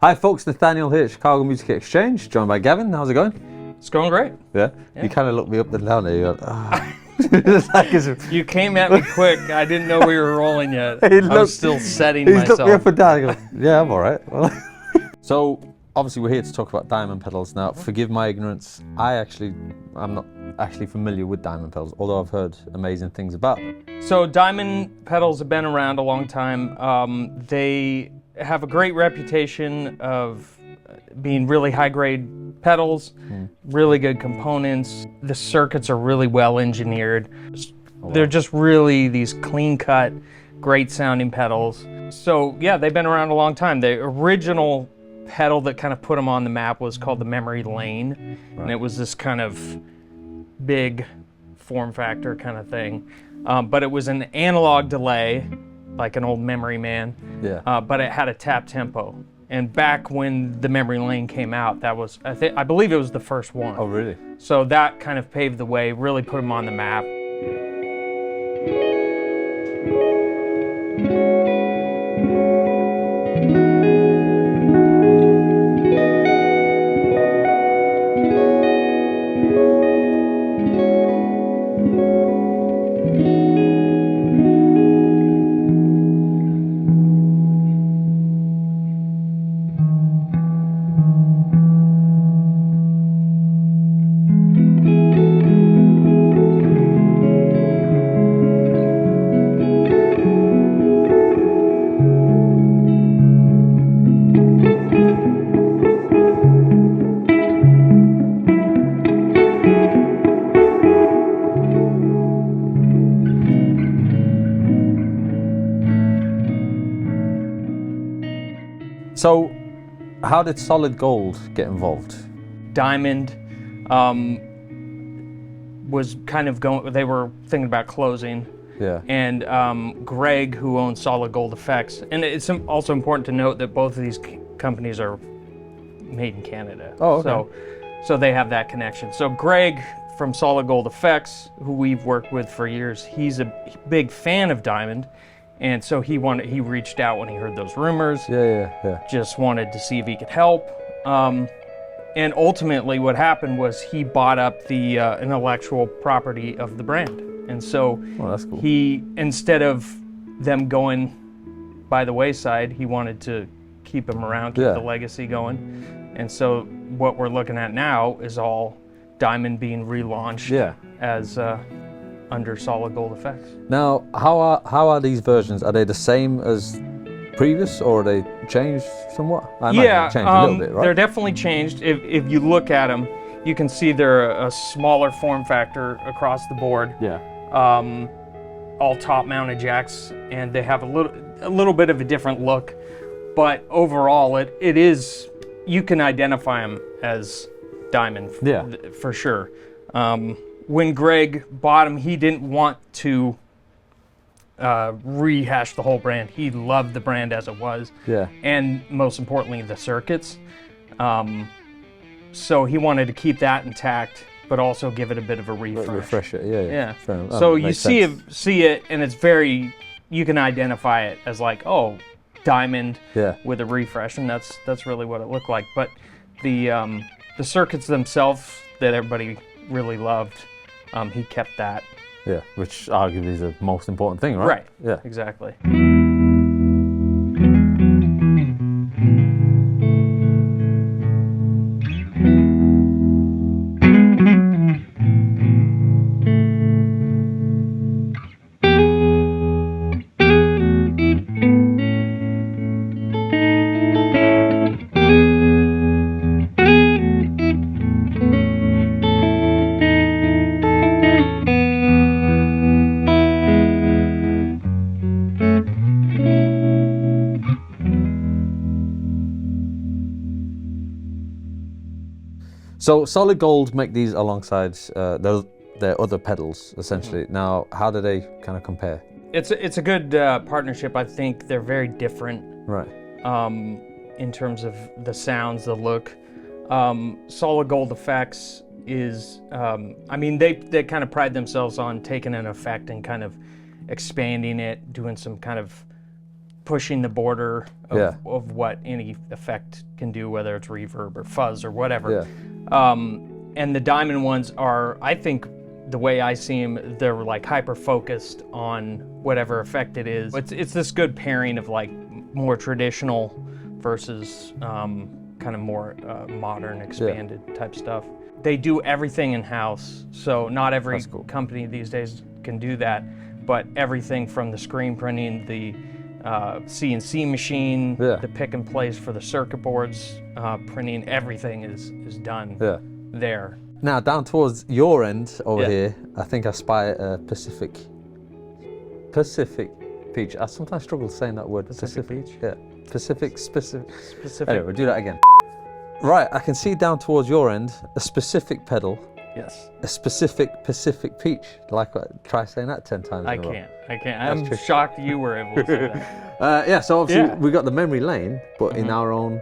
Hi folks, Nathaniel here at Chicago Music Exchange, joined by Gavin. How's it going? It's going great. Yeah? You kind of looked me up and down there. You're like, You came at me quick. I didn't know we were rolling yet. I was still setting myself. He's looked me up and down. Goes, yeah, I'm all right. So, obviously we're here to talk about diamond pedals. Now, forgive my ignorance. I'm not actually familiar with diamond pedals, although I've heard amazing things about them. So diamond pedals have been around a long time. They have a great reputation of being really high-grade pedals, really good components. The circuits are really well engineered. They're just really these clean-cut, great-sounding pedals. So yeah, they've been around a long time. The original pedal that kind of put them on the map was called the Memory Lane, and it was this kind of big form factor kind of thing. But it was an analog delay, like an old Memory Man, but it had a tap tempo. And back when the Memory Lane came out, that was, I believe it was the first one. Oh, really? So that kind of paved the way, really put them on the map. So, how did Solid Gold get involved? Diamond was kind of going, they were thinking about closing. Yeah. And Greg, who owns SolidGoldFX, and it's also important to note that both of these companies are made in Canada. Oh, okay. So they have that connection. So Greg from SolidGoldFX, who we've worked with for years, he's a big fan of Diamond. And so he reached out when he heard those rumors. Yeah. Just wanted to see if he could help. And ultimately what happened was he bought up the intellectual property of the brand. And so that's cool. He, instead of them going by the wayside, he wanted to keep them around, keep the legacy going. And so what we're looking at now is all Diamond being relaunched as under SolidGoldFX. Now, how are these versions? Are they the same as previous, or are they changed somewhat? I imagine they've changed a little bit, right? They're definitely changed. If you look at them, you can see they're a smaller form factor across the board. Yeah. All top-mounted jacks, and they have a little bit of a different look. But overall, it is, you can identify them as Diamond for sure. When Greg bought him, he didn't want to rehash the whole brand. He loved the brand as it was. Yeah. And most importantly, the circuits. So he wanted to keep that intact, but also give it a bit of a refresh. Refresh it, yeah. So you see it, and it's very, you can identify it as like, oh, Diamond with a refresh, and that's really what it looked like. But the circuits themselves that everybody really loved, he kept that. Yeah, which arguably is the most important thing, right? Right. Yeah. Exactly. So Solid Gold make these alongside their other pedals, essentially. Now, how do they kind of compare? It's a good partnership. I think they're very different. Right. In terms of the sounds, the look. SolidGoldFX is, I mean, they kind of pride themselves on taking an effect and kind of expanding it, doing some kind of pushing the border of, Yeah. of what any effect can do, whether it's reverb or fuzz or whatever. Yeah. And the diamond ones are, I think, the way I see them, they're like hyper focused on whatever effect it is. It's this good pairing of like more traditional versus kind of more modern, expanded type stuff. They do everything in house, so not every company these days can do that. But everything from the screen printing, the CNC machine, the pick and place for the circuit boards, printing, everything is done there. Now down towards your end over here, I think I spy a Pacific peach. I sometimes struggle saying that word. Pacific peach? Yeah. Specific. Anyway, we'll do that again. Right, I can see down towards your end a specific pedal. Yes. A specific Pacific peach. Like, try saying that 10 times. I can't. I'm shocked you were able to say that. Yeah. So obviously we got the memory lane, but in our own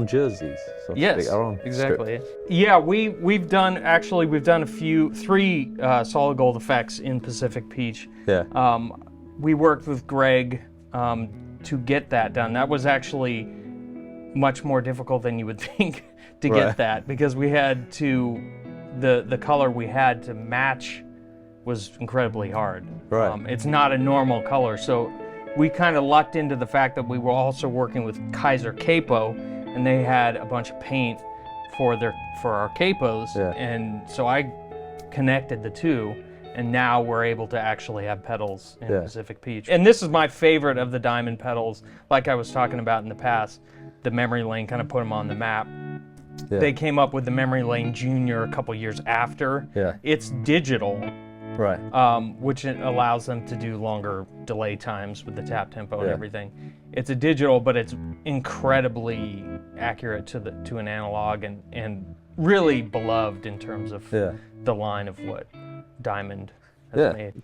jerseys. So to speak, our own exactly. strip. Yeah, we've done three SolidGoldFX in Pacific Peach. Yeah. We worked with Greg to get that done. That was actually much more difficult than you would think to get that, because we had to, the color we had to match was incredibly hard. Right. It's not a normal color, so we kind of lucked into the fact that we were also working with Kaiser Capo, and they had a bunch of paint for our capos, and so I connected the two, and now we're able to actually have pedals in Pacific Peach. And this is my favorite of the diamond pedals, like I was talking about in the past. The memory lane kind of put them on the map. Yeah. They came up with the memory lane Junior a couple years after. Yeah. It's digital, right? Which allows them to do longer delay times with the tap tempo and everything. It's a digital, but it's incredibly accurate to an analog, and really beloved in terms of the line of what Diamond has made.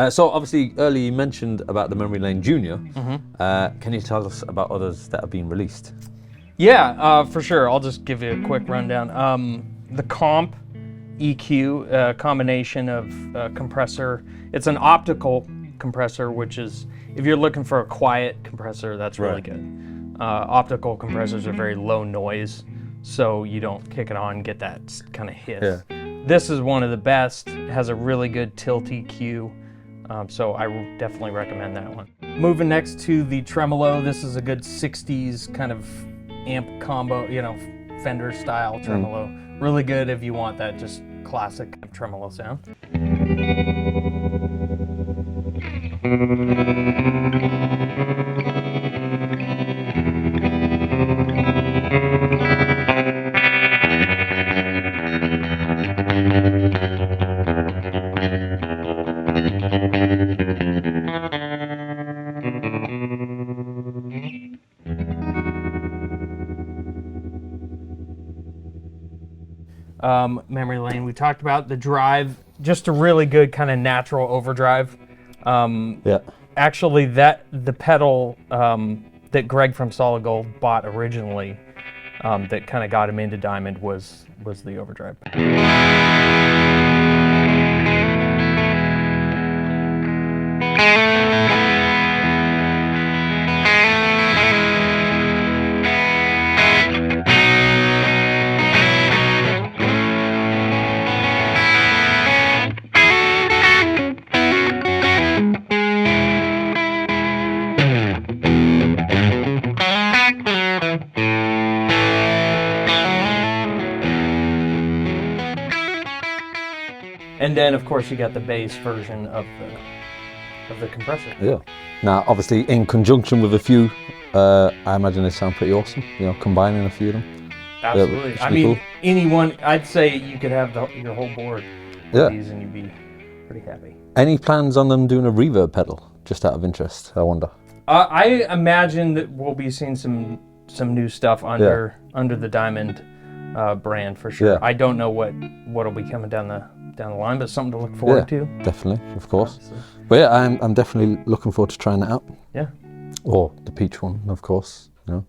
So obviously earlier you mentioned about the Memory Lane Junior. Can you tell us about others that have been released? Yeah, for sure. I'll just give you a quick rundown. The Comp EQ, combination of compressor. It's an optical compressor, which is, if you're looking for a quiet compressor, that's really good. Optical compressors are very low noise, so you don't kick it on and get that kind of hiss. This is one of the best. It has a really good tilt EQ. So I definitely recommend that one. Moving next to the tremolo, this is a good 60s kind of amp combo, Fender style tremolo. Really good if you want that just classic tremolo sound. Memory lane, we talked about the drive, just a really good kind of natural overdrive. Actually, the pedal that Greg from Solid Gold bought originally, that kind of got him into Diamond, was the overdrive. And then, of course, you got the bass version of the compressor. Yeah. Now, obviously, in conjunction with a few, I imagine they sound pretty awesome. Combining a few of them. Absolutely. I mean, anyone, I'd say you could have your whole board of these and you'd be pretty happy. Any plans on them doing a reverb pedal? Just out of interest, I wonder. I imagine that we'll be seeing some new stuff under the Diamond. brand for sure. Yeah. I don't know what'll be coming down the line, but something to look forward to. Definitely, of course. But yeah, I'm definitely looking forward to trying that out. Yeah. Or the peach one, of course. You know.